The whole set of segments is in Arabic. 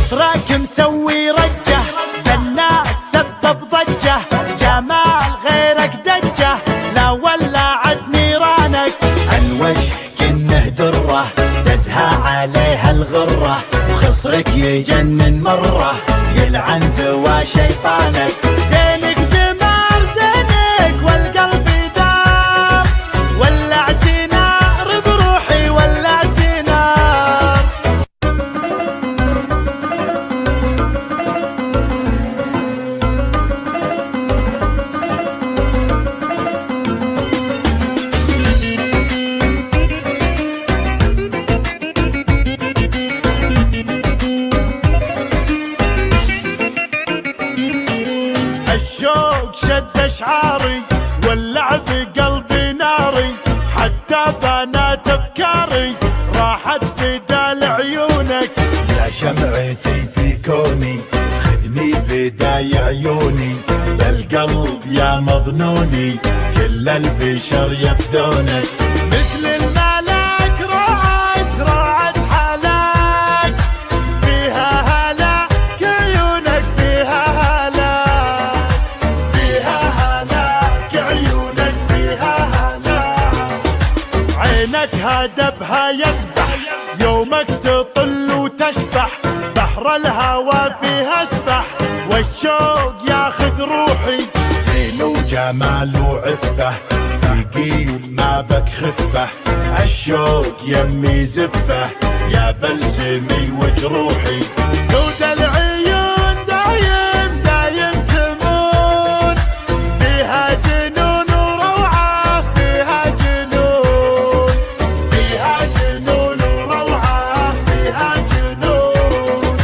خصرك مسوي رجه بالناس سبب ضجه، جمال غيرك دجه لا ولعت نيرانك. الوجه كنه دره تزهى عليها الغره، وخصرك يجنن مره يلعن ذوى شيطانك. زينك دمار زينك والقلب دار، ولعت نار بروحي ولعت نار. الشوق شد اشعاري ولع بقلبي ناري، حتى بنات افكاري راحت فدا لعيونك. يا شمعتي في كوني خذني فداي عيوني، بالقلب يا مظنوني كل البشر يفدونك. مثل الملاك روعت حلاك، فيها هلاك عيونك فيها هلاك، فيها هلاك عيونك فيها هلاك. عينك هدبها يذبح يومك تطل وتشبح، بحر الهوى فيها اسبح والشوق ياخذ روحي. زين وجمال وعفه ثقيل ما بك خفه، الشوق يمي زفه يا بلسمي وجروحي. سود العيون دايم تمون، فيها جنون وروعه فيها جنون، فيها جنون وروعه فيها جنون.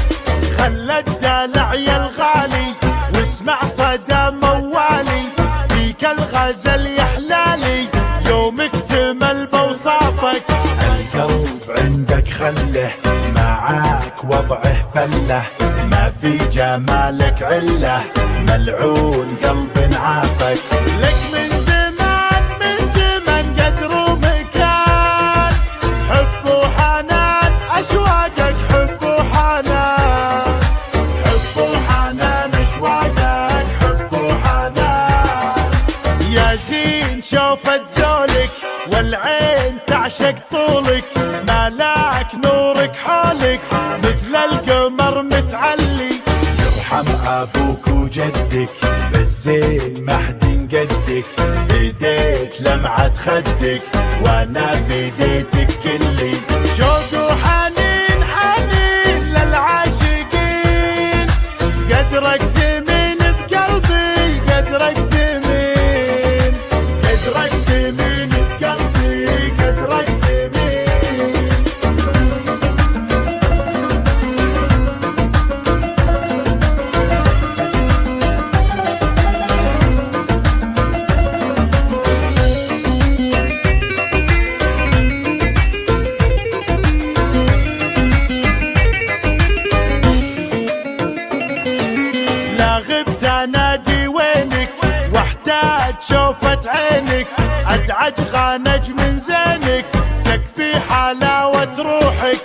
خلى الدلع يا الغالي واسمع صدى موالي، فيك الغزل يحلالي يوم اكتمل بوصافك. القلب عندك خله معاك وضعه فله، ما في جمالك عله ملعون قلب عافك. لك من زمان قدر ومكان، حب وحنان اشواقك حب وحنان، حب وحنان اشواقك حب وحنان. يا زين شوفت زولك والعين تعشق طولك، ملاك نورك حولك مثل القمر متعلي. يرحم ابوك وجدك بالزين ما حد قدك، فديت لمعة خدك وانا فديتك كلي. شوق وحنين للعاشقين، قدرك ثمين بقلبي قدرك ثمين، قدرك ثمين بقلبي قدرك ثمين. لا غبت انادي وينك واحتاج شوفة عينك، ادعج غانج من زينك تكفي حلاوة روحك.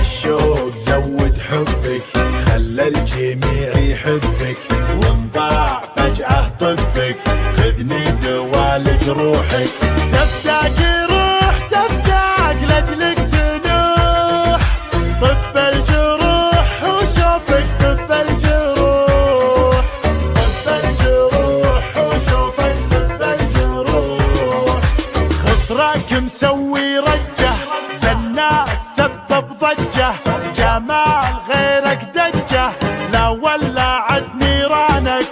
الشوق زود حبك خلى الجميع يحبك، وانضاع فجأة طبك خذني دوال جروحك. تفتاق روح تفتاق لاجلك تنوح، طب الجروح وشوفك طب الجروح، طب الجروح وشوفك طب الجروح. خصرك مسوي رجه بالناس سبب ضجه، جمال غيرك دجه لا ولعت نيرانك.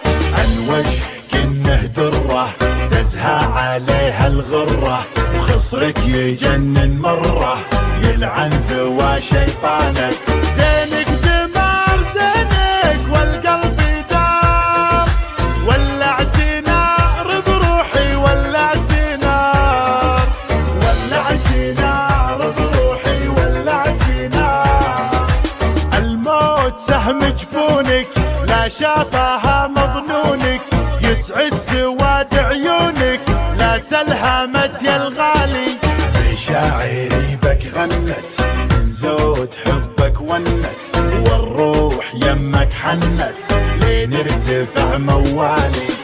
الوجه كنه دره تزهى عليها الغره، وخصرك يجنن مره يلعن ذوى شيطانك. زينك دمار زينك والقلب دار، ولعت نار بروحي ولعت نار، ولعت نار بروحي ولعت نار. الموت سهم جفونك لا شافها مظنونك، يسعد سواد عيونك لا سلهمت يا الغالي. بشاعري بك غنت من زود حبك ونت، والروح يمك حنت لين ارتفع موالي.